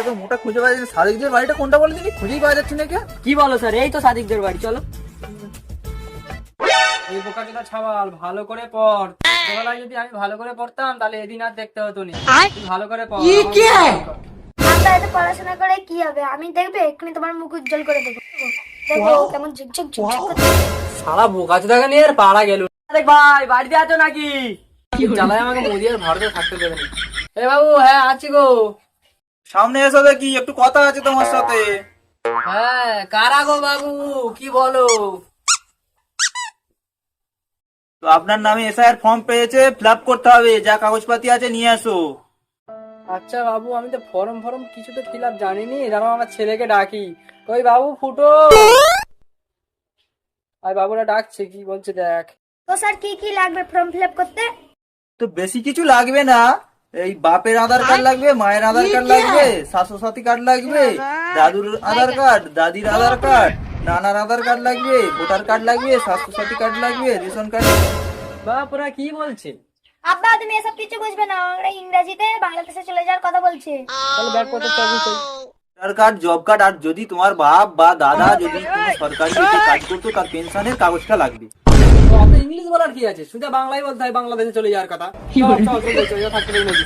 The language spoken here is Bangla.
তো মোটা খুঁজে পাওয়া যাচ্ছে, সাদিকদের বাড়িটা কোনটা বলে দিনি, খুঁজেই পাওয়া যাচ্ছে না কে? কি বলো স্যার, এই তো সাদিকদের বাড়ি, চলো। এই বোকাচোদা ছাওয়াল, ভালো করে পড়। ছোটবেলায় যদি আমি ভালো করে পড়তাম তাহলে এদিন আর দেখতে হতো না। তুই ভালো করে পড়। আমরা এত পড়াশোনা করে কি হবে? আমি দেখবে এক্ষুনি তোমার মুখ উজ্জ্বল করে দেবো। দেখো কেমন ঝুকঝুক ঝুকঝুক করছে। সারা বোকাচোদাকে নিয়ে আর পাড়া গেল। দেখ ভাই, বাড়িতে আছো নাকি? জ্বালায় আমাকে মোদি আর ভারতে থাকতে দেবে না। এ বাবু, হ্যাঁ আছি গো। সামনে এসো দেখি, একটু কথা আছে তোমার সাথে। হ্যাঁ, কারা গো বাবু, কি বলো? তো আপনার নামে এসআইআর ফর্ম পেয়েছে, ফিল আপ করতে হবে, যা কাগজপাতি আছে নিয়ে আসো। আচ্ছা বাবু, আমি তো ফর্ম ফর্ম কিছু তো ফিল আপ জানিনি, জানো আমার ছেলেকে ডাকি। কই বাবু ফুটো, আর বাবুরা ডাকছে, কি বলছে দেখ। তো স্যার কি কি লাগবে ফর্ম ফিল আপ করতে? তো বেশি কিছু লাগবে না, এই বাপের আধার কার্ড লাগবে, মায়ের আধার কার্ড লাগবে, স্বাস্থ্য সাথী কার্ড লাগবে, দাদুর আধার কার্ড, দাদির আধার কার্ড, নানার আধার কার্ড লাগবে, ভোটার কার্ড লাগবে, স্বাস্থ্য সাথী কার্ড লাগবে, রেশন কার্ড। বাপুরা কি বলছে? আব্বা তুমি এসব কিছু বুঝবে না, আমরা ইংরেজিতে বাংলাদেশে চলে যাওয়ার কথা বলছে। তাহলে ব্যাগ পত্র চাবি কই? ভোটার কার্ড, জব কার্ড, আর যদি তোমার বাপ বা দাদা যদি কোনো সরকারি ক্ষেত্রে কাজ করতো তার পেনশনের কাগজটা লাগবে। তো অত ইংলিশ বলার কি আছে, শুধু বাংলাই বলতে হয়, বাংলাদেশে চলে যাওয়ার কথা। চল, চল, চল, চল, চল, থাকতে দেবে নাকি?